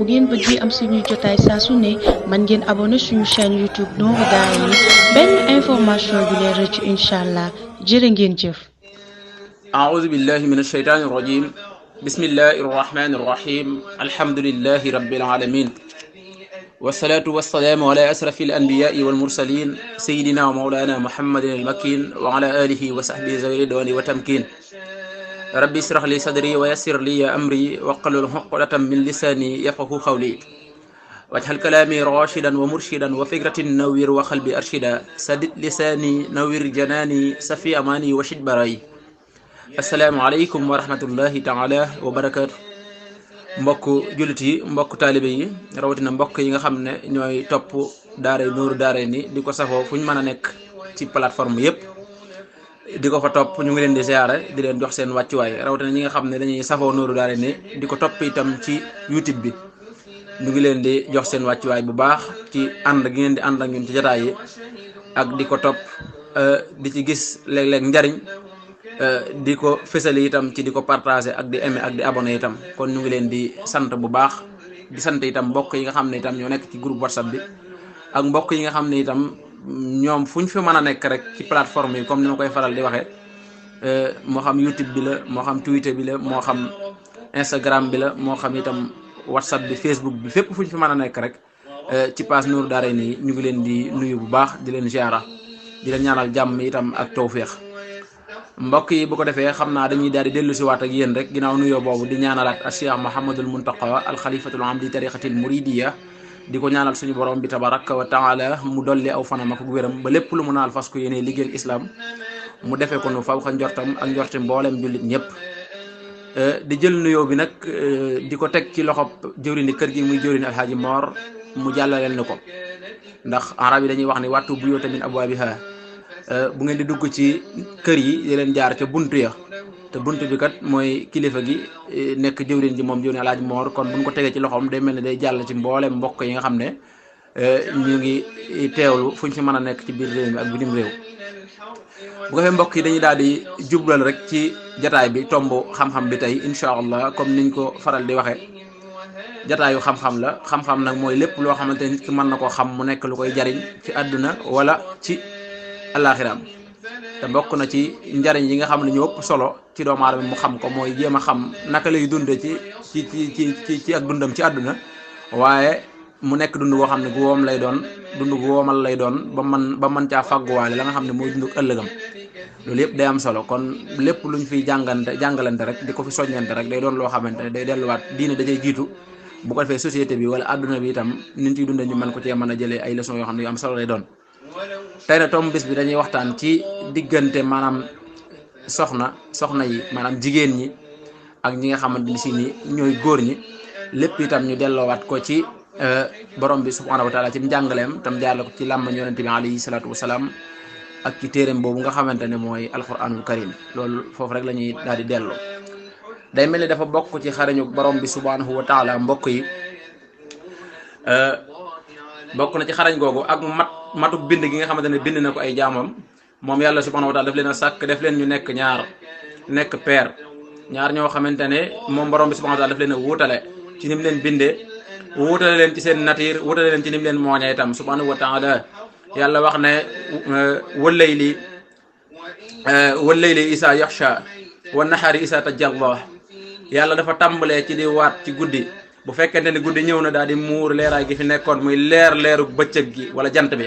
bu ngeen bëggee am suñuy jotaay saa su ne man ngeen abonné suñu chaîne YouTube Nourou Darayni benn information du leen rëcc incha allah jërë ngeen jëf. أعوذ بالله من الشيطان الرجيم بسم الله الرحمن الرحيم الحمد لله رب العالمين والصلاة والسلام على أشرف الأنبياء والمرسلين سيدنا ومولانا محمد المكين وعلى آله وصحبه ذوي الرضوان والتمكين ربي اشرح لي صدري ويسر لي أمري واحلل عقدة من لساني يفقهوا قولي واجعل كلامي راشدا ومرشدا وفكرة نوير وقلبي أرشدا سدد لساني نوير جناني سفي أماني وشد براي asalaamaaleykum wa rahmatullahi taala wa barakaatu mbokk jullit yi mbokk taalibe yi rawatina mbokk yi nga xam ne ñooy topp daaray Nourou Darayni di ko safoo fu ñu mën a nekk ci plateforme yëpp di ko fa topp ñu ngi leen di ziare di leen jox seen wàccuwaay rawatina ñi nga xam ne dañuy safoo Nourou Darayni di ko topp itam ci YouTube bi ñu ngi leen di jox seen wàccuwaay bu baax ci ànd gi ngeen di ànd ak ñun ci jotaay yi ak di ko topp di ci gis léeg-léeg njariñ di ko fësale itam ci di ko partager ak di aimer ak di abonné itam kon ñu ngi leen di sant bu baax di sant itam mbokk yi nga xam ne itam ñoo nekk ci groupe WhatsApp bi ak mbokk yi nga xam ne itam ñoom fu ñu fi mën a nekk rek ci plateforme yi comme ni ma koy faral di waxee moo xam YouTube bi la moo xam Twitter bi la moo xam Instagram bi la moo xam itam WhatsApp bi Facebook bi fépp fu ñu fi mën a nekk rek ci page Nourou Darayni ñu ngi leen di nuyu bu baax di leen ziara di leen ñaanal jàmm itam ak tawféex mbokk yi bu ko defee xam naa dañuy daal di dellu si waat ak yéen rek ginnaaw nuyoo boobu di ñaanalaat al Cheikh Mouhamadul Muntaqa al xalifatul am di tariqatil muridiya di ko ñaanal suñu borom bi tabaraka wa taala mu dolli aw fanam ak wéram ba lépp lu mu naal fas ko yéene liggéeyal islam mu defee ko nu faw xa njortam ak njorti mboolem jullit ñëpp di jël nuyoo bi nag di ko teg ci loxob jëwriñi kër gi muy jëwriñi alhaaji Mor mu jàllaleel na ko ndax arab yi dañuy wax ni wattu bu yoo tamit abwaabiha bu ngeen di dugg ci kër yi di leen jaar ca buntu ya te buntu bi kat mooy kilifa gi nekk jëwriñ ji moom jëwriñ Alaaji Moor kon buñ ko tegee ci loxoom day mel ne day jàll ci mboolem mbokk yi nga xam ne ñu ngi teewlu fuñ fi mën a nekk ci biir réew mi ak bitim réew bu ko fee mbokk yi dañuy daal di jublal rek ci jataay bi tomb xam-xam bi tey incha allah comme niñ ko faral di waxee jataayu xam-xam la xam-xam nag mooy lépp loo xamante nit ki mën na koo xam mu nekk lu koy jariñ ci àdduna wala ci alaxiraam te bokk na ci njariñ yi nga xam ne ñu ëpp solo ci doomu aadama mu xam ko mooy jéem a xam naka lay dunde ci ak dundam ci àdduna waaye mu nekk dund boo xam ne gu woom lay doon dund gu woomal lay doon ba mën caa fàgguwaale la nga xam ne mooy dund ëllëgam loolu yëpp day am solo kon lépp luñ fiy jàngalante rek di ko fi soññante rek day doon loo xamante ne day delluwaat diine da cay jiitu bu ko defee société bi wala àdduna bi itam niñ ciy dunde ñu mën ko cee mën a jëlee ay leçons yoo xam ne yu am solo lay doon tey na tomb bis bi dañuy waxtaan ci diggante maanaam soxna yi maanaam jigéen ñi ak ñi nga xamante ni si ni ñooy góor ñi lépp itam ñu delloowaat ko ci borom bi subhanahu wa taala ci njàngaleem tam jaarale ko ci làmmañ yonente bi alayhi salaatu wasalaam ak ci téeréem boobu nga xamante ne mooy alquranul karim loolu foofu rek la ñuy daal di delloo day mel ni dafa bokk ci xarañu borom bi subhanahu wa taala mbokk yi bokk na ci xarañ googu ak matuk bind gi nga xamante ne bind na ko ay jaamam moom yàlla subhanahu wa taala daf leen a sàkk def leen ñu nekk paire ñaar ñoo xamante ne moom borom bi subhanahu wa taala daf leen a wuutale ci ni mu leen bindee wuutale leen ci seen nature wuutale leen ci ni mu leen mooñee itam subhanahu wa taala yàlla wax ne wallayli isa yaxsha wa naxaari isa tajalla yàlla dafa tàmbalee ci di waat ci guddi bu fekkente ni guddi ñëw na daal di muur leeraay gi fi nekkoon muy leeru bëccëg gi wala jant bi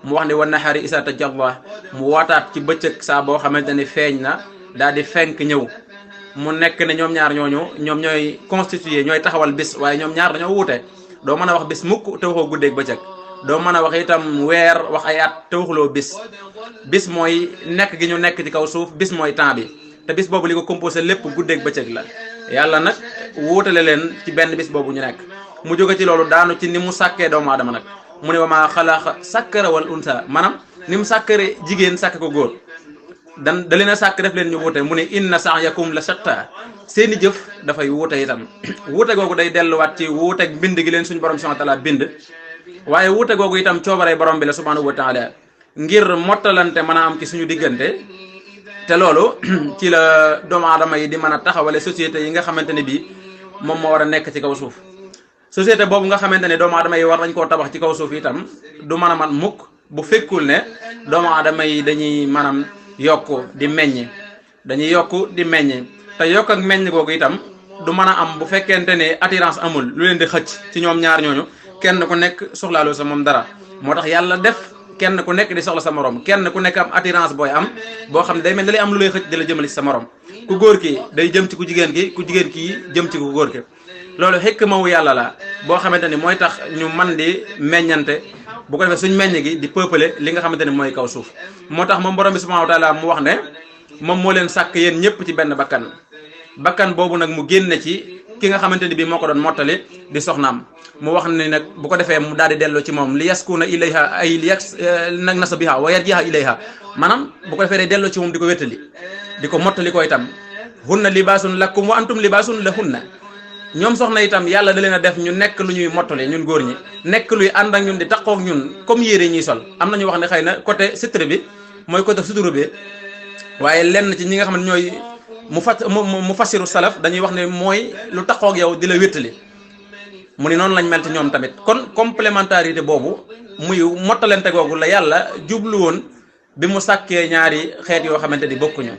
mu wax ni wa naxaari isa tajalla mu waataat ci bëccëg saa boo xamante ni feeñ na daal di fenk ñëw mu nekk ne ñoom ñaar ñooñu ñoom ñooy constitué ñooy taxawal bis waaye ñoom ñaar dañoo wuute doo mën a wax bis mukk te waxoo guddeeg bëccëg doo mën a wax itam weer wax ay at te waxuloo bis mooy nekk gi ñu nekk ci kaw suuf bis mooy temps bi te bis boobu li ko composé lépp guddeeg bëccëg la yàlla nag wuutale leen ci benn bis boobu ñu nekk mu jóge ci loolu daanu ci ni mu sàkkee doomu aadama nag mu ne wa maa xalaqa sakkara wal unsa maanaam ni mu sàkkare jigéen sàkk ko góor da leen a sàkk def leen ñu wuute mu ne inna sa'yakum la shatta seeni jëf dafay wuute itam wuute googu day delluwaat ci wuuteeg bind gi leen suñu borom subhanahu wa taala bind waaye wuute googu itam coobaree borom bi la subhanahu wa taala ngir mottalante mën a am ci suñu diggante te loolu ci la doomu aadama yi di mën a taxawale société yi nga xamante ne bii moom moo war a nekk ci kaw suuf société boobu nga xamante ne doomu aadama yi war nañ koo tabax ci kaw suuf itam du mën a man mukk bu fekkul ne doomu aadama yi dañuy maanaam yokk di meññ dañuy yokk di meññ te yokk ak meññ googu itam du mën a am bu fekkente ne attirance amul lu leen di xëcc ci ñoom ñaar ñooñu kenn ku nekk soxlaaloo sa moom dara moo tax yàlla def kenn ku nekk di soxla sa morom kenn ku nekk am attirance booy am boo xam ne day mel ne da lay am lu lay xëcc di la jëmale ci sa morom ku góor ki day jëm ci ku jigéen ki ku jigéen ki jëm ci ku góor ki loolu xekk mawu yàlla la boo xamante ni mooy tax ñu man di meññante bu ko defee suñ meññ gi di peupler li nga xamante ni mooy kaw suuf moo tax moom borom bi subhanahu wa taala mu wax ne moom moo leen sàkk yéen ñëpp ci benn bakkan boobu nag mu génne ci ki nga xamante ni bii moo ko doon mottali di soxnaam mu wax ne nag bu ko defee mu daal di delloo ci moom li yaskuna ilayha ay li yas nag nasa biha wa yarjiha ilayha maanaam bu ko defee day delloo ci moom di ko wéttali di ko mottali ko itam hunna libaasun lakum wa antum libaasun lahunna ñoom soxna itam yàlla da leen a def ñu nekk lu ñuy mottali ñun góor ñi nekk luy ànd ak ñun di taqoog ñun comme yére ñuy sol am na ñu wax ne xëy na côté sitre bi mooy côté suturu bi waaye lenn ci ñi nga xam ne ñooy mu fassiru salaf dañuy wax ne mooy lu taqoog yow di la wéttali mu ni noonu lañ mel ci ñoom tamit kon complémentarité boobu muy mottalente googu la yàlla jublu woon bi mu sàkkee ñaari xeet yoo xamante ni bokkuñu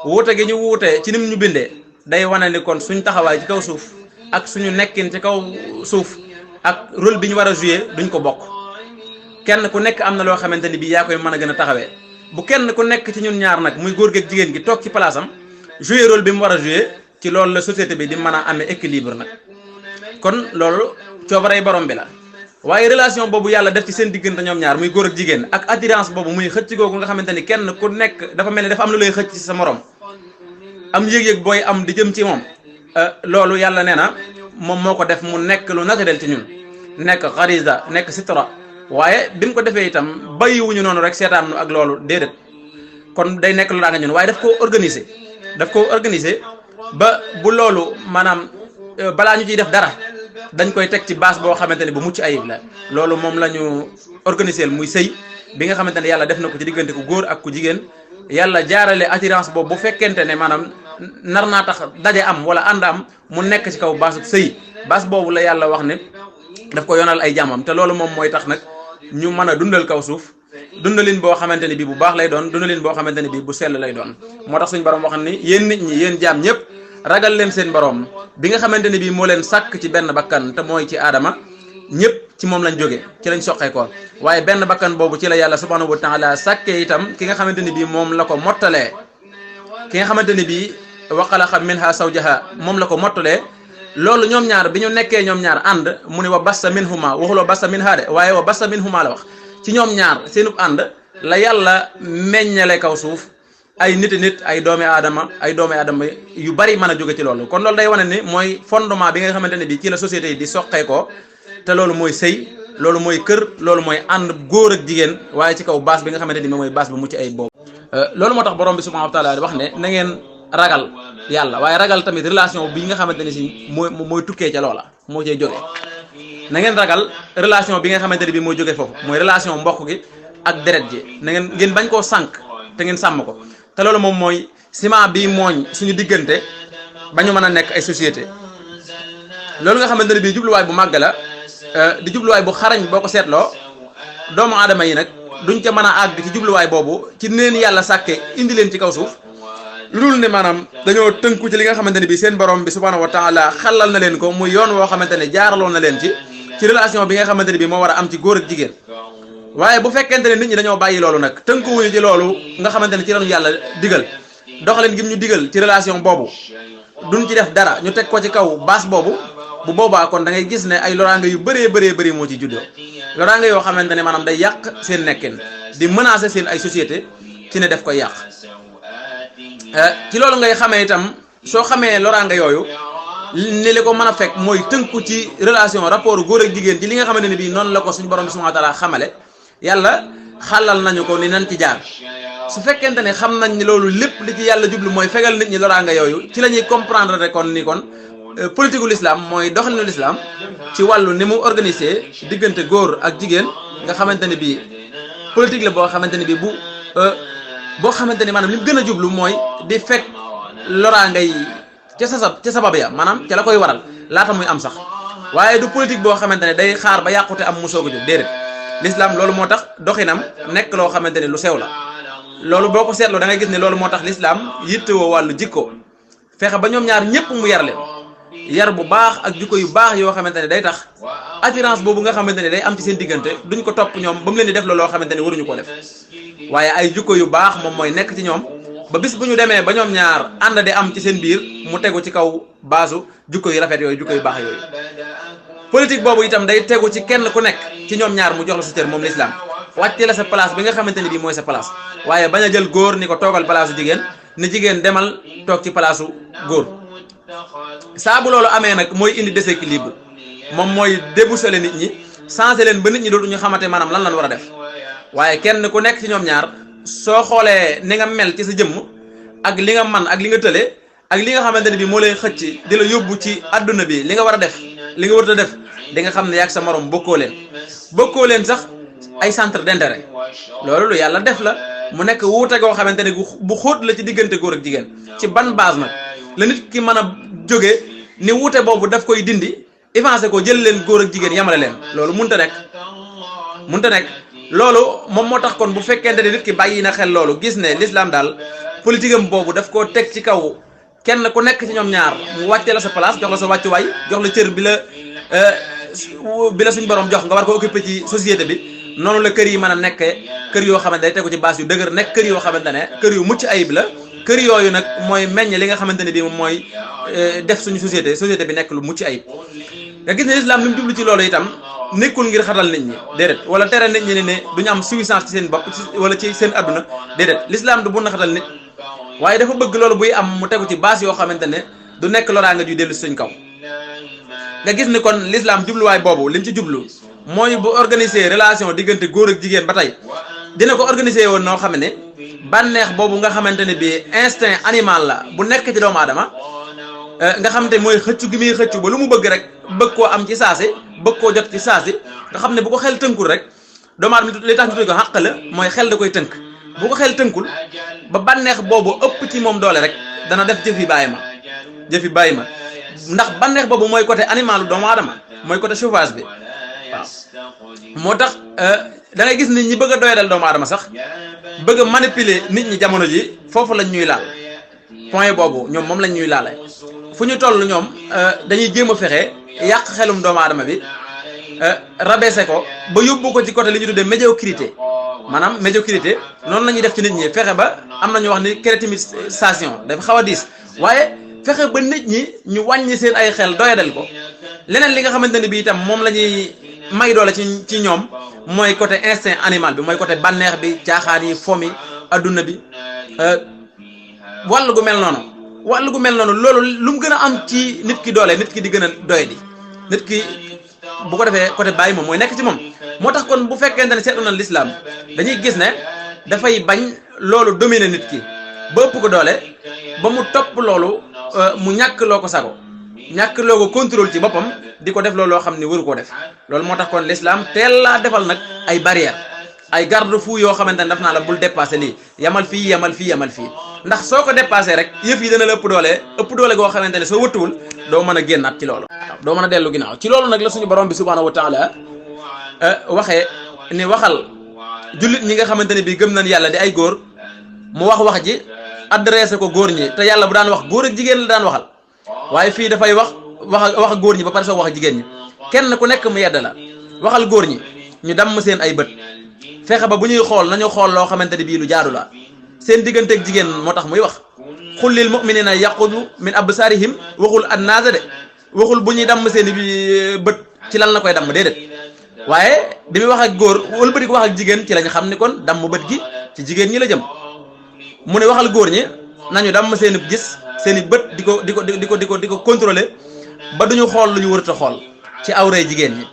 wuute gi ñu wuute ci nim ñu bindee day wane ni kon suñ taxawaay ci kaw suuf ak suñu nekkin ci kaw suuf ak rôle bi ñu war a jouer duñ ko bokk kenn ku nekk am na loo xamante ni bii yaa koy mën a gën a taxawee bu kenn ku nekk ci ñun ñaar nag muy góor geeg jigéen gi toog ci place am jouer rôle bi mu war a jouer ci loolu la société bi di mën a amee équilibre nag kon loolu coobarey borom bi la waaye relation boobu yàlla def ci seen diggante ñoom ñaar muy góor ak jigéen ak attirance boobu muy xëcc googu nga xamante ni kenn ku nekk dafa mel ni dafa am lu lay xëcc ci sa morom am yëg-yëg booy am di jëm ci moom loolu yàlla nee na moom moo ko def mu nekk lu naturel ci ñun nekk xarisa nekk sitra waaye bi mu ko defee itam bàyyiwuñu noonu rek seetaan nu ak loolu déedéet kon day nekk lu daa nga ñun waaye daf ko organiser ba bu loolu maanaam balaa ñu ciy def dara dañ koy teg ci base boo xamante ne bu mucc ayib la loolu moom la ñu organiser muy sëy bi nga xamante ne yàlla def na ko ci diggante ku góor ak ku jigéen yàlla jaarale attirance boobu bu fekkente ne maanaam nar naa tax daje am wala ànd am mu nekk ci kaw base sëy base boobu la yàlla wax ne daf ko yoonal ay jàmmam te loolu moom mooy tax nag ñu mën a dundal kaw suuf dundalin boo xamante ne bii bu baax lay doon dundalin boo xamante ne bii bu sell lay doon moo tax suñu borom wax ni yéen nit ñi yéen jaam ñëpp ragal leen seen borom bi nga xamante ne bii moo leen sàkk ci benn bakkan te mooy ci aadama ñëpp ci moom lañ jóge ci lañ soqee ko waaye benn bakkan boobu ci la yàlla subhanahu wa taala sàkkee itam ki nga xamante ne bii moom la ko mottalee ki nga xamante ne bii wa xalaqa minha zawjaha moom la ko mottalee loolu ñoom ñaar bi ñu nekkee ñoom ñaar ànd mu ne wa bassa minhuma waxuloo bassa minha de waaye wa bassa minhuma la wax ci ñoom ñaar seenub ànd la yàlla meññale kaw suuf ay nit ay doomi aadama yu bari mën a jóge ci loolu kon loolu day wane ni mooy fondement bi nga xamante ne bii ci la société yi di soqee ko te loolu mooy sëy loolu mooy kër loolu mooy ànd góor ak jigéen waaye ci kaw base bi nga xamante ni mooy base bu mucc ay boobu loolu moo tax borom bi subhanahu wa taala wax ne na ngeen ragal yàlla waaye ragal tamit relation bi nga xamante ne si mooy tukkee ca loola moo cay jóge na ngeen ragal relation bi nga xamante ne bii mooy jóge foofu mooy relation mbokk gi ak deret ji na ngeen bañ koo sànq te ngeen sàmm ko te loolu moom mooy ciment bi mooñ suñu diggante ba ñu mën a nekk ay société loolu nga xamante ne bii jubluwaay bu màgg la di jubluwaay bu xarañ boo ko seetloo doomu aadama yi nag duñ ca mën a àgg ci jubluwaay boobu ci neen yàlla sàkke indi leen ci kaw suuf lu dul ne maanaam dañoo tënku ci li nga xamante ne bii seen borom bi subhanahu wa taala xalal na leen ko muy yoon woo xamante ne jaaraloon na leen ci relation bi nga xamante ne bii moo war a am ci góor ak jigéen waaye bu fekkente ne nit ñi dañoo bàyyi loolu nag tënkuwuñu ci loolu nga xamante ne ci lañu yàlla digal doxaleen gi ñu digal ci relation boobu duñ ci def dara ñu teg ko ci kaw base boobu bu boobaa kon da ngay gis ne ay loraange yu bëree moo ci juddoo loraange yoo xamante ne maanaam day yàq seen nekkin di menacer seen ay société ci ne def koy yàq ci loolu ngay xamee itam soo xamee loraange yooyu ni li ko mën a fekk mooy tënku ci relation rapport góor ak jigéen ci li nga xamante ne bii noonu la ko suñu borom bi subhanahu wa taala xamale yàlla xalal nañu ko ni nan ci jaar su fekkente ne xam nañ ni loolu lépp li ci yàlla jublu mooy fegal nit ñi loraange yooyu ci la ñuy comprendre rek kon ni kon politique gu l'islam mooy doxalinu l'islam ci wàllu ni mu organisé diggante góor ak jigéen nga xamante ne bii politique la boo xamante ne bii boo xamante ni maanaam li mu gën a jublu mooy di fekk loraange yi ca sabab ya maanaam ca la koy waral laata muy am sax waaye du politique boo xamante ne day xaar ba yàqute am mu soog a jóg déedéet l'islam loolu moo tax doxinam nekk loo xamante ne lu sew la loolu boo ko seetloo da ngay gis ne loolu moo tax l'islam yittewoo wàllu jikko fexe ba ñoom ñaar ñëpp mu yar leen yar bu baax ak jikko yu baax yoo xamante ne day tax attirance boobu nga xamante ne day am ci seen diggante duñ ko topp ñoom ba mu leen di def la loo xamante ne waruñu ko def waaye ay jikko yu baax moom mooy nekk ci ñoom ba bis bu ñu demee ba ñoom ñaar ànd di am ci seen biir mu tegu ci kaw baasu jikko yu rafet yooyu jikko yu baax yooyu politique boobu itam day tegu ci kenn ku nekk ci ñoom ñaar mu jox la sa cër moom l'islam wàcce la sa place bi nga xamante ne bii mooy sa place waaye bañ a jël góor ni ko toogal palaasu jigéen ni jigéen demal toog ci palaasu góor saa bu loolu amee nag mooy indi déséquilibre moom mooy déboussoler nit ñi changer leen ba nit ñi dootuñu xamante maanaam lan war a def waaye kenn ku nekk ci ñoom ñaar soo xoolee ni nga mel ci sa jëmm ak li nga man ak li nga tële ak li nga xamante ne bii moo lay xëcc di la yóbbu ci adduna bi li nga war a def li nga warut a def di nga xam ne yaag sa morom bokkoo leen sax ay centre d'intérêt loolu lu yàlla def la mu nekk wuute goo xamante ne bu xóot la ci diggante góor ak jigéen ci ban base nag la nit ki mën a jóge ni wuute boobu daf koy dindi effacé ko jël leen góor ak jigéen yamale leen loolu munta nekk loolu moom moo tax kon bu fekkente ne nit ki bàyyi na xel loolu gis ne l'islam daal politique am boobu daf koo teg ci kaw kenn ku nekk ci ñoom ñaar mu wàcce la sa place jox la sa wàccuwaay jox la cër bi la suñ borom jox nga war ko occuper ci société bi noonu la kër yi mën a nekkee kër yoo xamante day tegu ci base yu dëgër nekk kër yoo xamante ne kër yu mucc ayib la kër yooyu nag mooy meññ li nga xamante ne bii moom mooy def suñu société bi nekk lu mucc ayib nga gis ne l'islam li mu jublu ci loolu itam nekkul ngir xatal nit ñi déedéet wala tere nit ñi ne duñu am jouissance ci seen bopp wala ci seen adduna déedéet l'islam du bun na xatal nit waaye dafa bëgg loolu buy am mu tegu ci base yoo xamante ne du nekk loraanga juy dellu suñ kaw nga gis ni kon l'islam jubluwaay boobu li mu ci jublu mooy bu organiser relation diggante góor ak jigéen ba tey dina ko organiser woon noo xam ne bànneex boobu nga xamante ne bii instinct animal la bu nekk ci doomu aadama nga xamante mooy xëccu gi muy xëccu ba lu mu bëgg rek bëgg koo am ci saasi bëgg koo jot ci saasi nga xam ne bu ko xel tënkul rek doomu aadama li tax ñu tuddee ko xàq la mooy xel da koy tënk bu ko xel tënkul ba bànneex boobu ëpp ci moom doole rek dana def jëf yi bàyyi ma ndax bànneex boobu mooy côté animalu doomu aadama mooy côté sauvage bi waaw moo tax da ngay gis nit ñi bëgg a doyadal doomu aadama sax bëgg a manipuler nit ñi jamono ji foofu lañ ñuy laal point boobu ñoom moom lañ ñuy laale fu ñu toll ñoom dañuy jéem a fexe yàq xelum doomu aadama bi rabaisser ko ba yóbbu ko ci côté li ñu tuddee médiocrité maanaam médiocrité noonu la ñuy def ci nit ñi fexe ba am na ñu wax ni crétinisation dafa xaw a diis waaye fexe ba nit ñi ñu wàññi seen ay xel doyadal ko leneen li nga xamante ne bi itam moom la ñuy may doole ci ñoom mooy côté instinct animal bi mooy côté bànneex bi caaxaan yi fomi adduna bi wàll gu mel noonu loolu lu mu gën a am ci nit ki doole nit ki di gën a doy di nit ki bu ko defee côté bàyyi moom mooy nekk ci moom moo tax kon bu fekkente ne seetlu na l'islam dañuy gis ne dafay bañ loolu dominer nit ki ba ëpp ko doole ba mu topp loolu mu ñàkk loo ko sago ñàkk loo ko contrôle ci boppam di ko def loolu loo xam ne waru koo def loolu moo tax kon l'islam teel laa defal nag ay barrières ay garde-fou yoo xamante ne daf naa la bul dépassé lii yamal fii ndax soo ko dépassé rek yëf yi dana la ëpp doole goo xamante ne soo wëttuwul doo mën a génnaat ci loolu doo mën a dellu ginnaaw ci loolu nag la suñu borom bi subhanahu wa taala waxee ni waxal jullit ñi nga xamante ne bii gëm nañ yàlla di ay góor mu wax ji adressé ko góor ñi te yàlla bu daan wax góor ak jigéen la daan waxal waaye fii dafay wax góor ñi ba pare soo wax jigéen ñi kenn ku nekk mu yedd la waxal góor ñi ñu damm seen ay bët fexe ba bu ñuy xool nañu xool loo xamante ne bii lu jaadu la seen digganteeg jigéen moo tax muy wax xul lil mu'minina yaqudu min absarihim waxul annaasa de waxul bu ñuy damm seen i bët ci lan la koy damm déedéet waaye bi muy wax ak góor wëlbati ko wax ak jigéen ci lañ xam ni kon damm bët gi ci jigéen ñi la jëm mu ne waxal góor ñi nañu damm seen i gis seen i bët di ko contrôler ba duñu xool lu ñu warut a xool ci awray jigéen ñi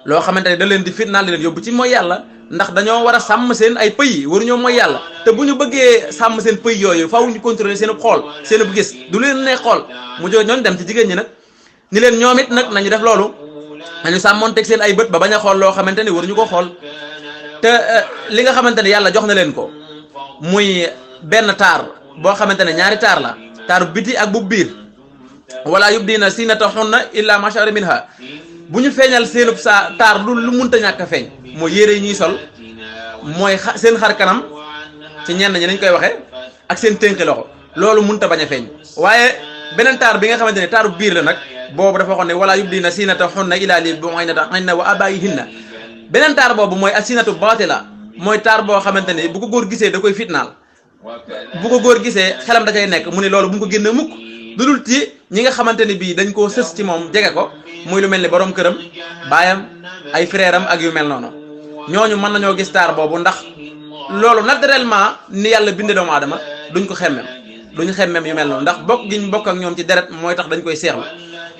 loo xamante ne da leen di fitnaal di leen yóbbu ci mooy yàlla ndax dañoo war a sàmm seen ay pëy waruñoo mooy yàlla te bu ñu bëggee sàmm seen pëy yooyu faaw ñu contrôler seen xool seen bu gis du leen ne xool mu jóg ñooñu dem ci jigéen ñi nag ni leen ñoom it nag nañu def loolu nañu sàmmoonteeg seen ay bët ba bañ a xool loo xamante ne waruñu ko xool te li nga xamante ne yàlla jox na leen ko muy benn taar boo xamante ne ñaari taar la taaru biti ak bu biir wala yubdina sinatahunna illa ma sha'ara minha bu ñu feeñal seenub sa taar lu munta ñàkk a feeñ mooy yére yi ñuy sol mooy seen xar kanam ci ñenn ñi nañ koy waxee ak seen tënki loxo loolu munta bañ a feeñ waaye beneen taar bi nga xamante ne taaru biir la nag boobu dafa waxoon ne wala yubdina zinatahunna illaa li bu'ulatihinna wa abaa'ihinna beneen taar boobu mooy as-zinatu baatila mooy taar boo xamante ne bu ko góor gisee da koy fitnaal bu ko góor gisee xelam da cay nekk mu ne loolu bu mu ko génne mukk lu dul ci ñi nga xamante ne bii dañ koo sës ci moom jege ko muy lu mel ni borom këram baayam ay frère am ak yu mel noonu ñooñu mën nañoo gis taar boobu ndax loolu naturellement ni yàlla binde doomu aadama duñ ko xemmem duñ xemmem yu mel noonu ndax bokk giñ bokk ak ñoom ci deret mooy tax dañ koy seexlu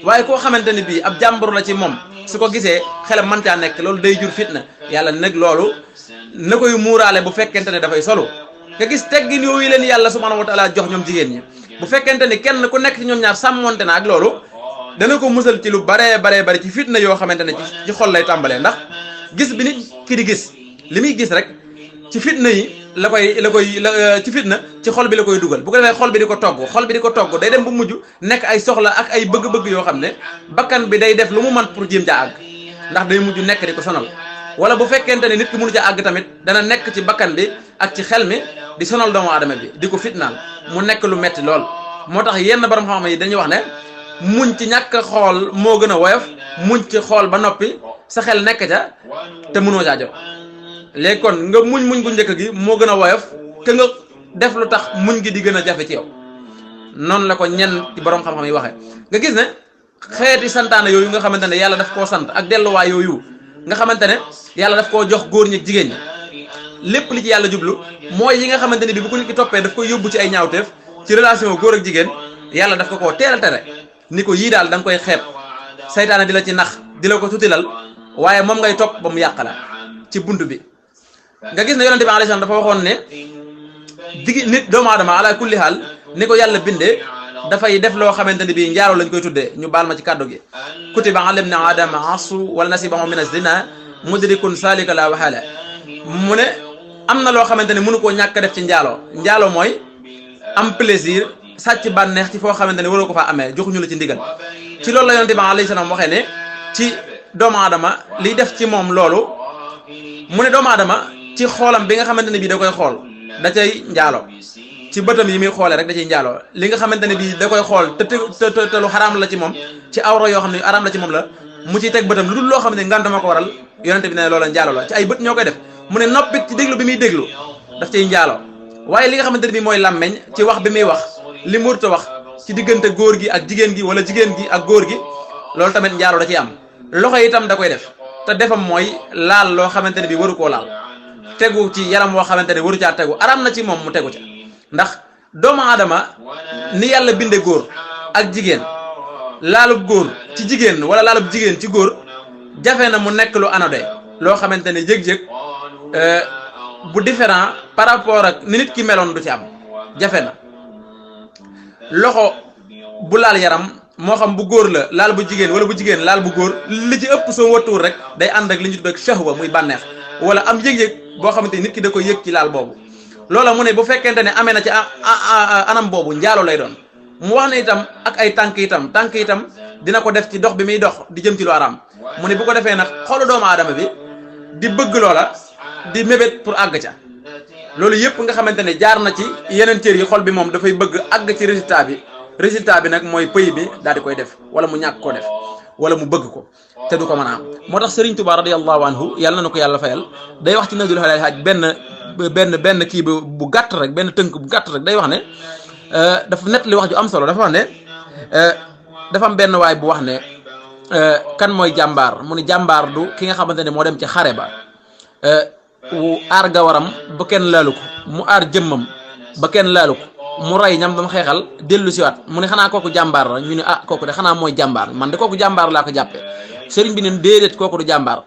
waaye koo xamante ne bii ab jàmbur la ci moom su ko gisee xelam mën caa nekk loolu day jur fitna yàlla nag loolu na koy muuraale bu fekkente ne dafay solo nga gis teggin yooyu leen yàlla subhanahu wa taala jox ñoom jigéen ñi bu fekkente ni kenn ku nekk ci ñoom ñaar sàmmonte na ak loolu dana ko musal ci lu baree bari ci fitna yoo xamante ne ci xol lay tàmbalee ndax gis bi nit ki di gis li muy gis rek ci fitna yi ci fitna ci xol bi la koy dugal bu ko defee xol bi di ko togg day dem bu mujj nekk ay soxla ak ay bëgg-bëgg yoo xam ne bakkan bi day def lu mu man pour jéem ca àgg ndax day mujj nekk di ko sonal wala bu fekkente ne nit ki mënu ca àgg tamit dana nekk ci bakkan bi ak ci xel mi di sonal doomu aadama bi di ko fitnaal mu nekk lu metti lool moo tax yenn borom xam-xam yi dañuy wax ne muñ ci ñàkk xool moo gën a woyof muñ ci xool ba noppi sa xel nekk ca te mënoo caa jot léegi kon nga muñ gu njëkk gi moo gën a woyof te nga def lu tax muñ gi di gën a jafe ci yow noonu la ko ñenn ci borom xam-xam yi waxee nga gis ne xeeti santaane yooyu nga xamante ne yàlla daf koo sant ak delluwaay yooyu nga xamante ne yàlla daf koo jox góor ñi ak jigéen ñi lépp li ci yàlla jublu mooy yi nga xamante ne bi bu ko nit ki toppee daf koy yóbbu ci ay ñaawteef ci relation góor ak jigéen yàlla daf ko koo teel a tere ni ko yii daal da nga koy xeeb saytaane di la ci nax di la ko tutilal waaye moom ngay topp ba mu yàq la ci bunt bi nga gis ne yonente bi alayhi salaam dafa waxoon ne nit doomu aadama ala kulli haal ni ko yàlla bindee dafay def loo xamante ne bii njaaroo lañ koy tuddee ñu baal ma ci kàddu gi kutiba ala ibni aadama asu wala nasibahu min az-zina mudrikun salika la waxaala mu ne am na loo xamante ne mënu koo ñàkk def ci njaaloo mooy am plaisir sàcc bànneex ci foo xamante ne waroo ko faa amee joxuñu la ci ndigal ci loolu la yonente bi alayhi salaam waxee ne ci doomu aadama liy def ci moom loolu mu ne doomu aadama ci xoolam bi nga xamante ne bii da koy xool da cay njaaloo ci bëtam yi muy xoolee rek da ciy njaaloo li nga xamante ne bii da koy xool te lu xaraam la ci moom ci awra yoo xam ne araam la ci moom la mu ciy teg bëtam lu dul loo xam ne ngant ma ko waral yonente bi ne loola njaaloo la ci ay bët ñoo koy def mu ne noppit ci déglu bi muy déglu daf ciy njaaloo waaye li nga xamante ne bii mooy làmmeñ ci wax bi muy wax li mu warut a wax ci diggante góor gi ak jigéen gi wala jigéen gi ak góor gi loolu tamit njaaloo da ciy am loxo itam da koy def te defam mooy laal loo xamante ne bii waru koo laal tegu ci yaram woo xamante ne waru caa tegu araam na ci moom mu tegu ca ndax doomu aadama ni yàlla binde góor ak jigéen laalub góor ci jigéen wala laalub jigéen ci góor jafe na mu nekk lu anodé loo xamante ne jëg-jëg bu différent par rapport ak ni nit ki meloon du ci am jafe na loxo bu laal yaram moo xam bu góor la laal bu jigéen wala bu jigéen laal bu góor li ci ëpp soo wattuwul rek day ànd ak li ñu tudd ak shahwa muy bànneex wala am yëg-yëg boo xamante ni nit ki da koy yëg ci laal boobu loola mu ne bu fekkente ne amee na ci anam boobu njaaloo lay doon mu wax ne itam ak ay tànk itam dina ko def ci dox bi muy dox di jëm ci lu araam mu ne bu ko defee nag xoolu doomu aadama bi di bëgg loola di mébét pour àgg ca loolu yëpp nga xamante ne jaar na ci yeneen cër yi xol bi moom dafay bëgg àgg ci résultat bi nag mooy pëy bi daal di koy def wala mu ñàkk koo def wala mu bëgg ko te du ko mën a am moo tax Serigne Touba radiyallahu anhu yàlla na ko yàlla fayal day wax ci Nahjul Haaj benn kii bu gàtt rek benn tënk bu gàtt rek day wax ne dafa nett li wax ju am solo dafa wax ne dafa am benn waay bu wax ne kan mooy jàmbaar mu ne jàmbaar du ki nga xamante ne moo dem ci xare ba aar gawaram ba kenn laalu ko mu aar jëmmam ba kenn laalu ko mu rey ñam dam xeexal dellu siwaat mu ne xanaa kooku jàmbaar la ñu ne kooku de xanaa mooy jàmbaar man de kooku jàmbaar laa ko jàppe sëriñ bi ne déedéet kooku du jàmbaar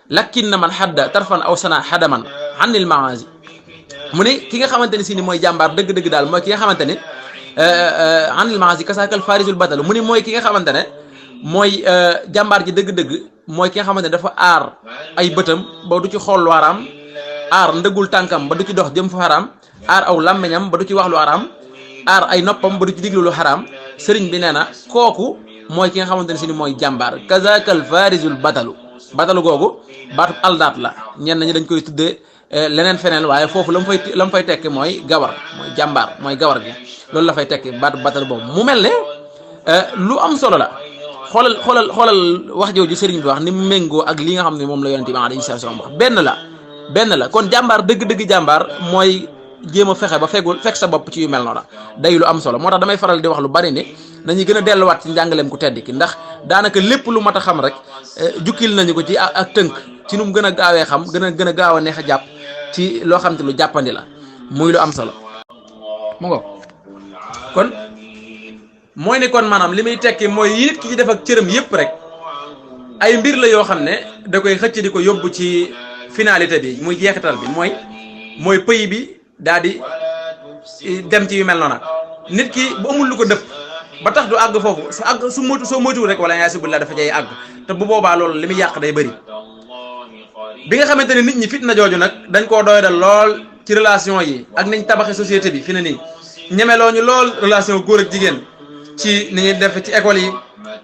lakin na man xadda tarfan aw sana xadaman anil maasi mu ne ki nga xamante ne si ni mooy jàmbaar dëgg-dëgg daal mooy ki nga xamante ne anil maasi kasaakal farisul batal mu ne mooy ki nga xamante ne mooy jàmbaar ji dëgg-dëgg mooy ki nga xamante ne dafa aar ay bëtam ba du ci xool lu araam aar ndëggul tànkam ba du ci dox jëm fa xaraam aar aw làmmeñam ba du ci wax lu araam aar ay noppam ba du ci diglu lu xaraam sëriñ bi nee na kooku mooy ki nga xamante ne si ni mooy jàmbaar. kazakal farisul batalu googu baatu aldaat la ñenn ñi dañ koy tuddee leneen feneen waaye foofu la mu fay tekki mooy gawar mooy jàmbaar mooy gawar gi loolu la fay tekki baatu batalu boobu mu mel ne lu am solo la. xoolal wax jooju sëriñ bi wax ni mu méngoo ak li nga xam ne moom la yonente bi alayhi salaatu wa salaam wax benn la kon jàmbaar dëgg-dëgg jàmbaar mooy jéem a fexe ba fekk sa bopp ci yu mel noonu day lu am solo moo tax damay faral di wax lu bari ne nañuy gën a delluwaat ci njàngaleem ku tedd ki ndax daanaka lépp lu mat a xam rek jukkil nañu ko ci ak tënk ci nu mu gën a gaawee xam gën a gaaw a neex a jàpp ci loo xam te lu jàppandi la muy lu am solo mu ngo kon mooy ne kon maanaam li muy tekki mooy yi nit ki ci def ak cëram yépp rek ay mbir la yoo xam ne da koy xëcc di ko yóbbu ci finalité bi muy jeexital bi mooy pëy bi daal di dem ci yu mel noona nit ki bu amul lu ko dëpp ba tax du àgg foofu soo moytuwul rek wala yaa subila dafa jay àgg te bu boobaa loolu li muy yàq day bëri bi nga xamante ne nit ñi fitna jooju nag dañ koo doyadal lool ci relation yi ak niñ tabaxee société bi fi ne nii ñemeloo ñu lool relation góor ak jigéen ci ni ñuy def ci école yi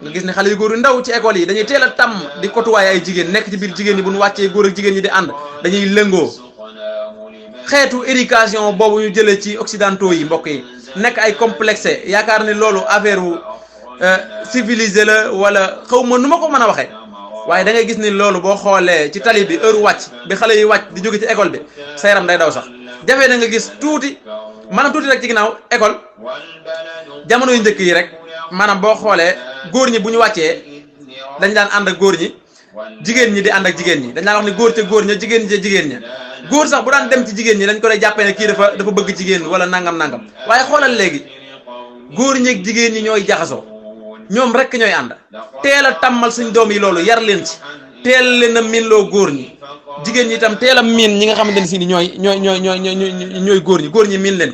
nga gis ne xale yu góor yu ndaw ci école yi dañuy teel a tàmm di kotuwaay ay jigéen nekk ci biir jigéen ñi bu ñu wàccee góor ak jigéen ñi di ànd dañuy lëngoo xeetu éducation boobu ñu jëlee ci occidentaux yi mbokk yi nekk ay complexe yaakaar ni loolu affaire wu civilisé la wala xaw ma nu ma ko mën a waxee waaye da ngay gis ni loolu boo xoolee ci tali bi heure wàcc bi xale yi wàcc di jóge ci école bi sa yaram day daw sax jafe na nga gis tuuti maanaam tuuti rek ci ginnaaw école jamono yu njëkk yi rek maanaam boo xoolee góor ñi bu ñu wàccee dañ daan ànd ak góor ñi jigéen ñi di ànd ak jigéen ñi dañ daan wax ni góor ca góor ña jigéen ña jigéen ña góor sax bu daan dem ci jigéen ñi dañ ko lay jàppee ne kii dafa bëgg jigéen wala nangam waaye xoolal léegi góor ñi ak jigéen ñi ñooy jaxasoo ñoom rek ñooy ànd teel a tàmmal suñ doom yi loolu yar leen ci teel leen a miinloo góor ñi jigéen ñi itam teel a miin ñi nga xamante ne si ni ñooy góor ñi miin leen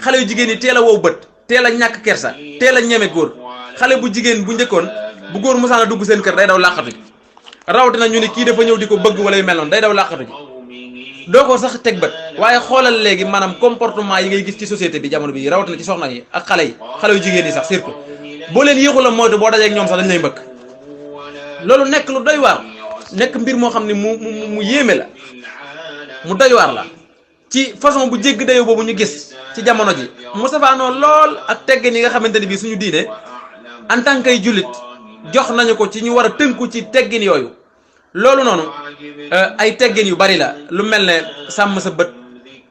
xale yu jigéen ñi teel a wow bët teel a ñàkk kersa teel a ñeme góor xale bu jigéen bu njëkkoon bu góor mosaan a dugg seen kër day daw làqatu ji rawatina ñu ni kii dafa ñëw di ko bëgg wala yu mel noonu day daw làqatu ji doo ko sax teg bët waaye xoolal léegi maanaam comportement yi ngay gis ci société bi jamono bi rawatina ci soxna yi ak xale yu jigéen yi sax surtout boo leen yéexu la moytu boo dajee ak ñoom sax dañ lay mbëkk loolu nekk lu doy waar nekk mbir moo xam ne mu yéeme la mu doy waar la ci façon bu jégg dayo boobu ñu gis ci jamono ji mu safaanoo lool ak teggin yi nga xamante ni bii suñu diine en tant que jullit jox nañu ko ci ñu war a tënku ci teggin yooyu loolu noonu ay teggin yu bari la lu mel ne sàmm sa bët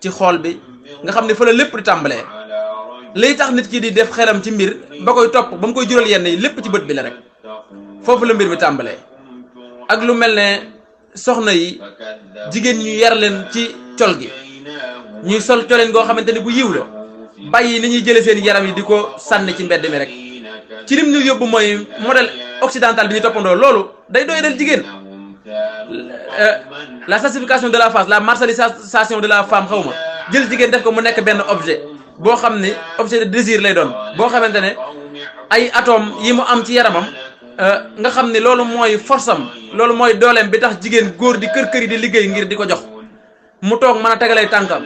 ci xool bi nga xam ne fa la lépp di tàmbalee liy tax nit ki di def xelam ci mbir ba koy topp ba mu koy jural yenn yi lépp ci bët bi la rek foofu la mbir mi tàmbalee ak lu mel ne soxna yi jigéen ñu yar leen ci col gi ñuy sol coleen goo xamante ni bu yiw la bàyyi ni ñuy jëlee seen yaram yi di ko sànni ci mbedd mi rek ci lim ñu yóbbu mooy modèle occidental bi ñu toppandoo loolu day doy dal jigéen la sassification de la femme la marchandisation de la femme xaw ma jël jigéen def ko mu nekk benn objet boo xam ne objet de désir lay doon boo xamante ne ay atome yi mu am ci yaramam nga xam ne loolu mooy force am loolu mooy dooleem bi tax jigéen góor di kër yi di liggéey ngir di ko jox mu toog mën a tegalay tànkam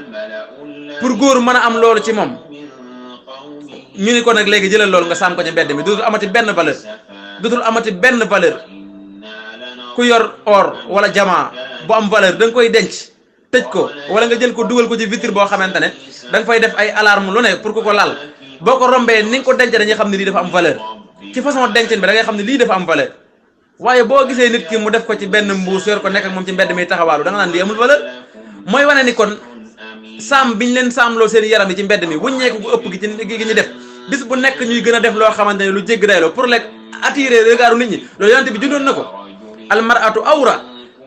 pour góor mën a am loolu ci moom ñu ni ko nag léegi jëlal loolu nga sàmm ko ci mbedd mi dootul amati benn valeur ku yor or wala jamaa bu am valeur da nga koy denc tëj ko wala nga jël ko dugal ko ci vitre boo xamante ne da nga fay def ay alarme lu ne pour ku ko laal boo ko rombee ni nga ko denc dañuy xam ne lii dafa am valeur ci façon dencin bi da ngay xam ne lii dafa am valeur waaye boo gisee nit ki mu def ko ci benn mbuus yor ko nekk ak moom ci mbedd mi taxawaalu da nga naan lii amul valeur mooy wane ni kon saam biñ leen saamloo seen yaram yi ci mbedd mi wuññeeku gu ëpp gi ci ñu def bis bu nekk ñuy gën a def loo xamante ne lu jégg dayloo pour lekk attirer regardu nit ñi loolu yonent bi jundoon na ko almaratu awra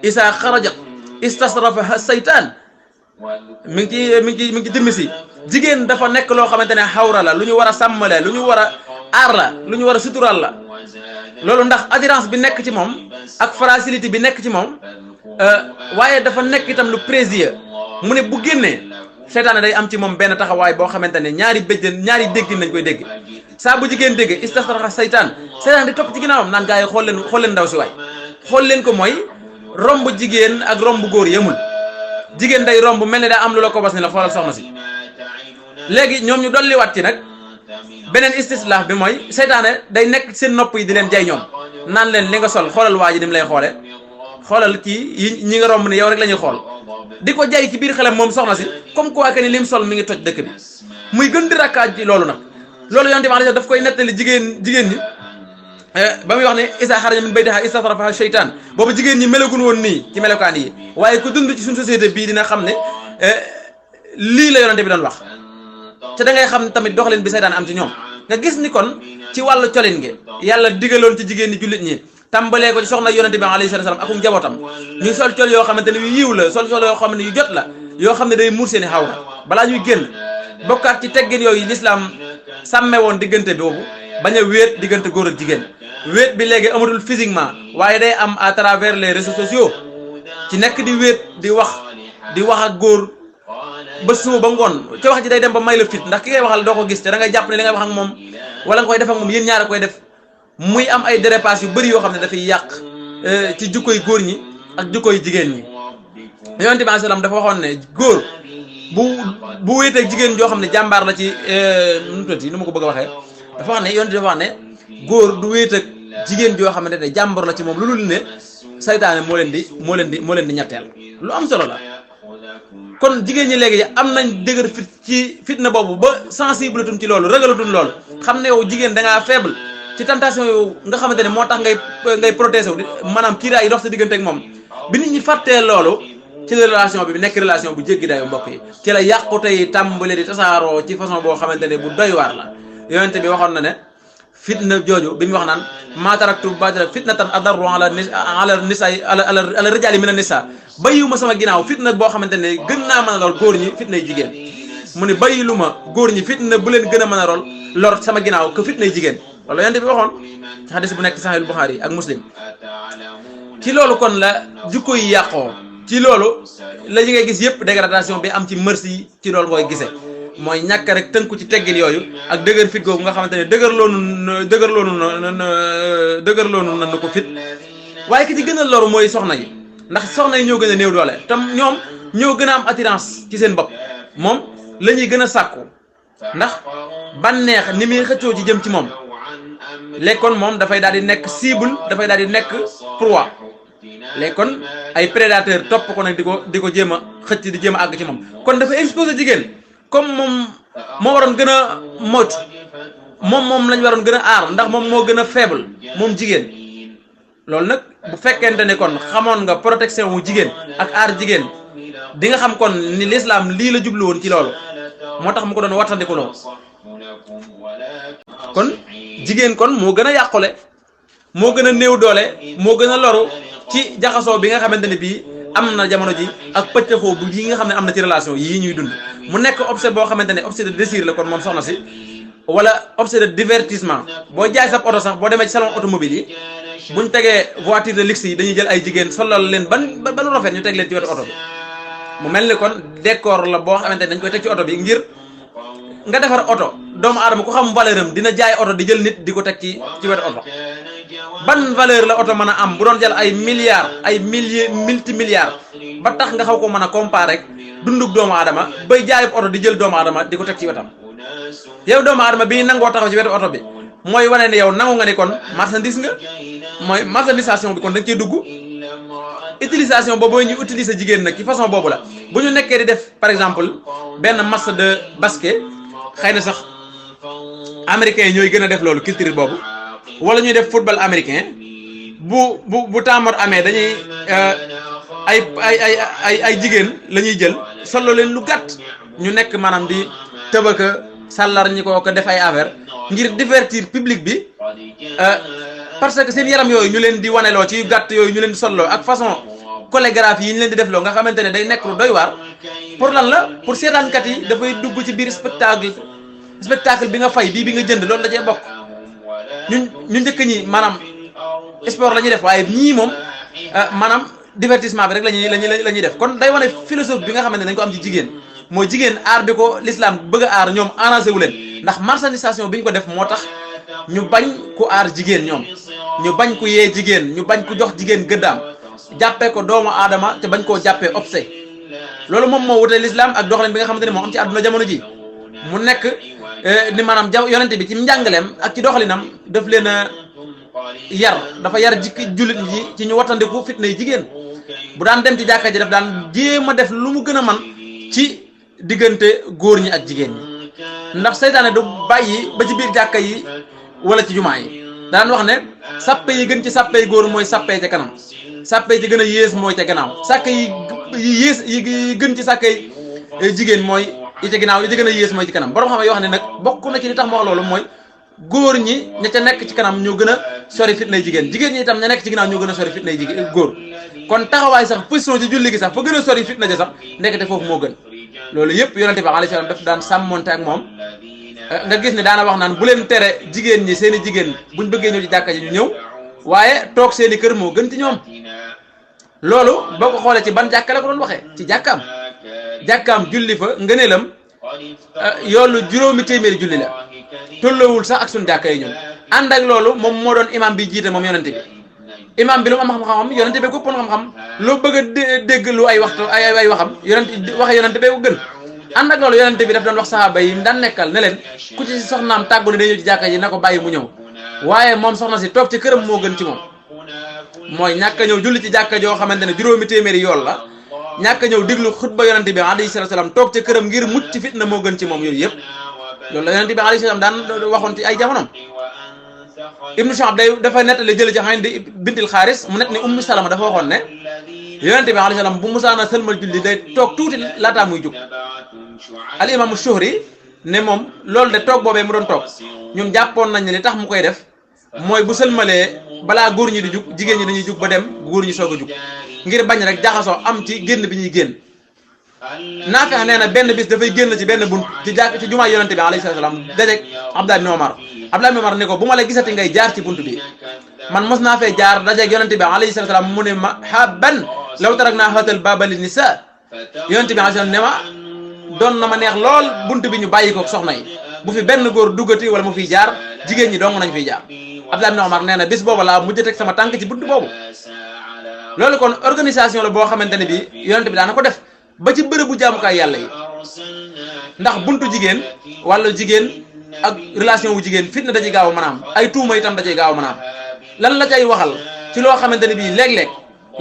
isa xarajat istasrafaha saytaan mi ngi ci jëmmi si jigéen dafa nekk loo xamante ne xawra la lu ñu war a sàmmale lu ñu war a aar la lu ñu war a sutural la loolu ndax attirance bi nekk ci moom ak fragilité bi nekk ci moom waaye dafa nekk itam lu précieux mu ne bu génnee seytaane day am ci moom benn taxawaay boo xamante ne ñaari déggin lañ koy dégg saa bu jigéen dégg istasraxa saytaan seytaan di topp ci ginnaawam naan gaa yi xool leen ndaw si waay xool leen ko mooy romb jigéen ak romb góor yemul jigéen day romb mel ni daa am lu la ko bas ni la xoolal soxna si léegi ñoom ñu dolliwaat ci nag beneen istislaaf bi mooy seytaane day nekk seen nopp yi di leen jay ñoom naan leen li nga sol xoolal waa ji ni mu lay xoole xoolal kii yi ñi nga romb ni yow rek la ñuy xool di ko jay ci biir xelam moom soxna si comme quoi que ni lim sol mi ngi toj dëkk bi muy gën di rakkaaj ci loolu nag loolu yonent bi alayhi daf koy nettali jigéen ñi ba muy wax ne isa xaraja min baytiha istatrafaha sheytaan boobu jigéen ñi melagun woon nii ci melokaan yi waaye ku dund ci suñu société bii dina xam ne lii la yonent bi doon wax te da ngay xam tamit doxalin bi seytaan am ci ñoom nga gis ni kon ci wàllu colin gi yàlla digaloon ci jigéen ñi jullit ñi tàmbalee ko ci soxna yonent bi alayhi salaam akum njabootam ñu sol col yoo xamante ne yu yiw la sol yoo xam ne yu jot la yoo xam ne day muur seeni xawra balaa ñuy génn bokkaat ci teggin yooyu lislaam sàmme woon diggante boobu bañ a wéet diggante góor ak jigéen wéet bi léegi amatul physiquement waaye day am à travers les réseaux sociaux ci nekk di wéet di wax ak góor ba suba ba ngoon ci wax ji day dem ba may la fit ndax ki ngay waxal doo ko gis te da ngay jàpp ne li ngay wax ak moom wala nga koy def ak moom yéen ñaar a koy def muy am ay dérapage yu bëri yoo xam ne dafay yàq ci jukkoy góor ñi ak jukkoy jigéen ñi yonent bi sallam dafa waxoon ne góor bu wéeteeg jigéen joo xam ne jàmbaar la ci nu ma ko bëgg a waxee dafa wax ne yonent dafa wax ne góor du wéeteeg jigéen joo xamante ne jàmbaar la ci moom lu dul ne saytaane moo leen di ñetteel lu am solo la kon jigéen ñi léegi am nañ dëgër fit ci fitna boobu ba sensible tun ci loolu ragalatun loolu xam ne yow jigéen da ngaa faible ci tentation yow nga xamante ne moo tax ngay protéger wu maanaam kiiraay yi dox sa diggante ak moom bi nit ñi fàttee loolu ci la relation bi nekk relation bu jéggi dayo mbokk yi ci la yàqute yi tàmbale di tasaaroo ci façon boo xamante ne bu doy waar la yonente bi waxoon na ne fitna jooju bi mu wax naan maa taraktu ba'da fitnatan adarru ala nisaa ala rijaali mina nisaa bàyyiwuma sama ginnaaw fitna boo xamante ne gën naa mën a lor góor ñi fitnay jigéen mu ne bàyyiluma góor ñi fitna bu leen gën a mën a lor sama ginnaaw que fitnay jigéen loolu yonente bi waxoon ci xadis bu nekk ci Sahih Bukhari ak Muslim ci loolu kon la jukko yi yàqoo ci loolu la ñi ngay gis yëpp dégradation bi am ci mœurs yi ci loolu koy gisee mooy ñàkk rek tënku ci teggin yooyu ak dëgër fit googu nga xamante ne dëgërloonu na ko fit waaye ki ci gën a loru mooy soxna yi ndax soxna yi ñoo gën a néew doole tam ñoom ñoo gën a am attirance ci seen bopp moom la ñuy gën a sàkku ndax bànneex ni muy xëccoo ci jëm ci moom léegi kon moom dafay daal di nekk cible dafay daal di nekk proie léegi kon ay prédateur topp ko nag di ko jéem a xëcc di jéem a àgg ci moom kon dafa exposé jigéen comme moom moo waroon gën a moytu moom lañ waroon gën a aar ndax moom moo gën a faible moom jigéen loolu nag bu fekkente ne kon xamoon nga protection wu jigéen ak aar jigéen di nga xam kon ni l'islam lii la jublu woon ci loolu moo tax mu ko doon wattandikuloo kon jigéen kon moo gën a yàqule moo gën a néew doole moo gën a loru ci jaxasoo bi nga xamante ne bii am na jamono ji ak pëccëxoo bu yi nga xam ne am na ci relation yii ñuy dund mu nekk objet boo xamante ne objet de désir la kon moom soxna si wala objet de divertissement boo jaay sa oto sax boo demee ci salon automobile yi buñ tegee voiture de luxe yi dañuy jël ay jigéen solal leen ba lu rafet ñu teg leen ci wetu oto bi mu mel ni kon décor la boo xamante ne dañ koy teg ci oto bi ngir nga defar oto doomu aadama ku xam valeur am dina jaay oto di jël nit di ko teg ci wetu oto ban valeur la oto mën a am bu doon jël ay milliards ay multimilliards ba tax nga xaw ko mën a comparer rek dundug doomu aadama bay jaayub oto di jël doomu aadama di ko teg ci wetam yow doomu aadama bi nangoo taxaw ci wetu oto bi mooy wane ne yow nangu nga ni kon marchandise nga mooy marchandisation bi kon dañ cee dugg utilisation boobu ñu utiliser jigéen nag ci façon boobu la bu ñu nekkee di def par exemple benn match de basket xëy na sax américains yi ñooy gën a def loolu culture boobu wala ñuy def football américain bu temps amee dañuy ay jigéen la ñuy jël solo leen lu gàtt ñu nekk maanaam di tëbaka sàllar ñi ko def ay affaire ngir divertir public bi parce que seen yaram yooyu ñu leen di waneloo ci gàtt yooyu ñu leen di solloo ak façon chorégraphie yi ñu leen di defloo nga xamante ne day nekk lu doy waar pour lan la pour seetaankat yi dafay dugg ci biir spectacle bi nga fay bii bi nga jënd loolu da cee bokk ñu njëkk ñi maanaam sport la ñuy def waaye ñii moom maanaam divertissement bi rek la ñuy def kon day wane philosophie bi nga xamante ne dañ ko am ci jigéen mooy jigéen aar bi ko l'islam bëgg a aar ñoom arrangé wu leen ndax marchandisation bi ñu ko def moo tax ñu bañ ku aar jigéen ñoom ñu bañ ku yee jigéen ñu bañ ku jox jigéen gëddaam jàppee ko doomu aadama te bañ koo jàppee objet loolu moom moo wutee l'islam ak doxalin bi nga xamante ne moo am ci àdduna jamono ji mu nekk ni maanaam yonente bi ci njàngaleem ak ci doxalinam daf leen a yar dafa yar jikki jullit ñi ci ñu wattandiku fitna yi jigéen bu daan dem ci jàkka ji daf daan jéem a def lu mu gën a man ci diggante góor ñi ak jigéen ñi ndax seytaane du bàyyi ba ci biir jàkka yi wala ci jumaa yi daan wax ne sàppe yi gën ci sàppe yi góor mooy sàppe ca kanam sàppe yi ci gën a yées mooy ca gannaaw sàkke yi yées yi gën ci sàkke yi jigéen mooy yi ca ginnaaw yi ci gën a yées mooy ci kanam borom xam ne yoo xam ne nag bokk na ci li tax ma wax loolu mooy góor ñi ña ca nekk ci kanam ñoo gën a sori fitnay jigéen jigéen ñi itam ña nekk ci ginnaaw ñoo gën a sori fitnay jigéen góor kon taxawaay sax position ci julli gi sax fa gën a sori fitna ja sax nekkate foofu moo gën loolu yëpp yonente bi alayhi salaam daf daan sàmmonte ak moom nga gis ne daana wax naan bu leen tere jigéen ñi seen i jigéen buñ bëggee ñëw ci jàkka ji ñu ñëw waaye toog seen i kër moo gën ci ñoom loolu boo ko xoolee ci ban jàkka la ko doon waxee ci jàkkaam julli fa ngëneelam yoolu 5 téeméeri julli la tolloowul sax ak suñ jàkka yi ñun ànd ak loolu moom moo doon imam bi jiite moom yonente bi imam bi lu mu am xam-xam yonente bee ko ëppoon xam-xam loo bëgg a dégg lu ay waxtu ay waxam waxe yonente bee ko gën ànd ak loolu yonente bi daf doon wax saxaaba yi daan nekkal ne leen ku ci soxnaam tàggu ne day ñëw ci jàkka ji na ko bàyyi mu ñëw waaye moom soxna si toog ci këram moo gën ci moom mooy ñàkk a ñëw julli ci jàkka joo xamante ne 5 téeméeri yool la ñàkk a ñëw déglu xutba yonente bi alayhi salaam toog ca këram ngir mucc ci fitna moo gën ci moom yooyu yëpp loolu la yonente bi alayhi salaam daan waxoon ci ay jamonoom ibnu Shahab dafa nettali jële ci Hind bintil Xaaris mu net ni ummu Salama dafa waxoon ne yonente bi alayhi salaam bu musaana sëlmal julli day toog tuuti laataa muy jóg al imaamu Shuhri ne moom loolu de toog boobee mu doon toog ñun jàppoon nañ ne li tax mu koy def mooy bu sëlmalee balaa góor ñi di jug jigéen ñi dañuy jug ba dem góor ñi soog a jug ngir bañ rek jaxasoo am ci génn bi ñuy génn Naafi nee na benn bis dafay génn ci benn bunt ci jumaa yonente bi alayhi salaam dajeeg Abdullah ibn Omar ne ko bu ma la gisati ngay jaar ci bunt bi man mos naa fee jaar dajeeg yonente bi alayhi salaam mu ne ma habban law taraknaa haazal baaba li nisaa yonente bi alayhi salaam ne ma doon na ma neex lool bunt bi ñu bàyyi ko soxna yi bu fi benn góor duggati wala mu fiy jaar jigéen ñi dong nañ fiy jaar Abdullah ibn Omar nee na bis boobu laa mujj teg sama tànk ci bunt boobu loolu kon organisation la boo xamante ne bi yonente bi daana ko def ba ci bërëbu jaamukaay yàlla yi ndax buntu jigéen wala jigéen ak relation wu jigéen fitna da ciy gaaw a mën a am ay tuuma itam da ciy gaaw a mën a am lan la cay waxal ci loo xamante ne bii léeg-léeg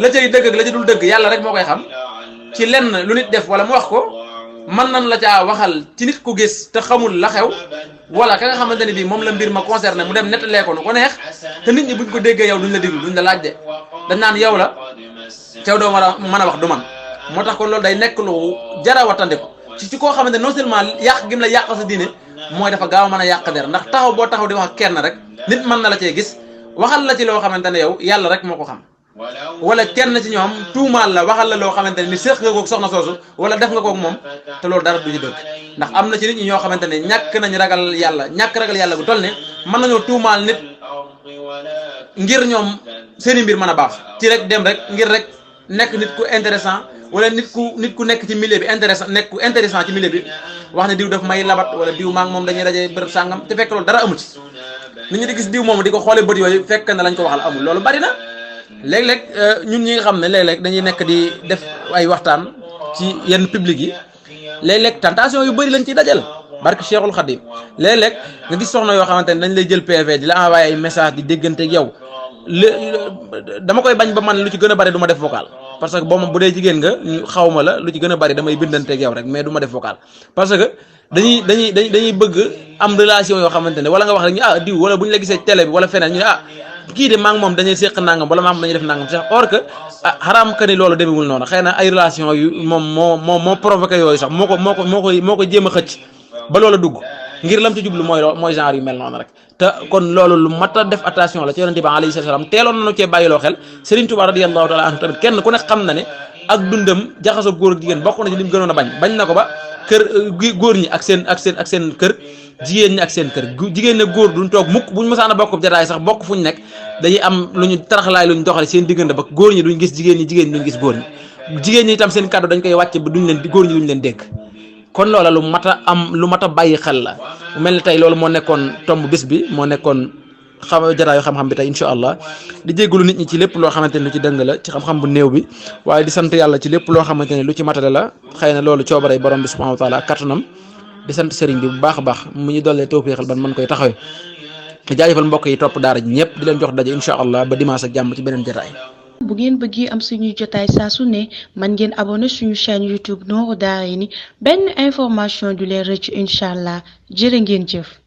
la cay dëgg ak la ci dul dëgg yàlla rek moo koy xam ci lenn lu nit def wala mu wax ko mën nan la caa waxal ci nit ku gis te xamul la xew wala ka nga xamante ne bii moom la mbir ma concerné mu dem nettalee ko nu ko neex te nit ñi buñ ko déggee yow duñ la déglu duñ la laaj de dañ naan yow la caw doo war a mën a wax du man moo tax kon loolu day nekk lu jara wattandiku ci koo xamante non seulement yàq gim la yàq sa diine mooy dafa gaaw a mën a yàq der ndax taxaw boo taxaw di wax ak kenn rek nit mën na la cee gis waxal la ci loo xamante ne yow yàlla rek moo ko xam wala kenn ci ñoom tuumaal la waxal la loo xamante ne ni séq nga koog soxna soosu wala def nga koog moom te loolu dara du ci dëgg ndax am na ci nit ñi ñoo xamante ne ñàkk ragal yàlla gu toll ne mën nañoo tuumaal nit ngir ñoom seeni mbir mën a baax ci rek dem rek ngir rek nekk nit ku intéressant wala nit ku nekk ci milieu bi intéressant ci milieu bi wax ne diw daf may labat wala diw maa ngi moom dañuy daje bërëb sàngam te fekk loolu dara amu ci nit ñi di gis diw moomu di ko xoolee bët yooyu fekk na lañ ko waxal amul loolu bari na léeg-léeg ñun ñi nga xam ne léeg-léeg dañuy nekk di def ay waxtaan ci yenn public yi léeg-léeg tentation yu bëri lañ ciy dajal barke Cheikhul Khadim léeg-léeg nga gis soxna yoo xamante ne dañ lay jël PV di la envoyé ay message di déggante ak yow dama koy bañ ba man lu ci gën a bari du ma def vocal parce que boo ma bu dee jigéen nga xaw ma la lu ci gën a bari damay bindante ak yow rek mais du ma def vocal parce que dañuy bëgg am relation yoo xamante ne wala nga wax rek ñu diw wala bu ñu la gisee télé bi wala feneen ñu ne kii de maa ngi moom dañuy séq nangam wala maa ngi dañuy def nangam sax or que xaraam que ni loolu demewul noonu xëy na ay relation yu moom moo provoqué yooyu sax moo ko jéem a xëcc ba loola dugg ngir lam ci jublu mooy genre yu mel noonu rek te kon loolu lu mat a def attention la ci yonente bi alayhi salaam teeloon nañu cee bàyyiloo xel Serigne Touba radiyallahu taala anhu tamit kenn ku ne xam na ne ak dundam jaxasoo góor ak jigéen bokk na ci li mu gënoon a bañ na ko ba kër góor ñi ak seen kër jigéen ñi ak seen kër jigéen ne góor duñ toog mukk buñ mësaan a bokk jataay sax bokk fuñ nekk dañuy am lu ñu taraxlaay lu ñu doxale seen diggante ba góor ñi duñ gis jigéen ñi duñ gis góor ñi jigéen ñi itam seen kàddu dañ koy wàcce ba góor ñi duñ leen dégg kon loola lu mat a bàyyi xel la mu mel ni tey loolu moo nekkoon tomb bés bi moo nekkoon jaraayu xam-xam bi tey incha allah di jégalu nit ñi ci lépp loo xamante ne lu ci dëng la ci xam-xam bu néew bi waaye di sant yàlla ci lépp loo xamante ne lu ci matale la xëy na loolu coobarey borom bi subhanahu wa taala ak kattanam di sant sëriñ bi bu baax a baax mu ñu dollee tawfeexal ban mën koy taxawee jaajëfal mbokk yi topp daara ji ñëpp di leen jox daje incha allah ba dimanche ak jàmm ci beneen jotaay. bu ngeen bëggee am suñuy jotaay saa su ne man ngeen abonné suñu chaîne YouTube Nourou Darayni benn information du leen rëcc incha allah jërë ngeen jëf.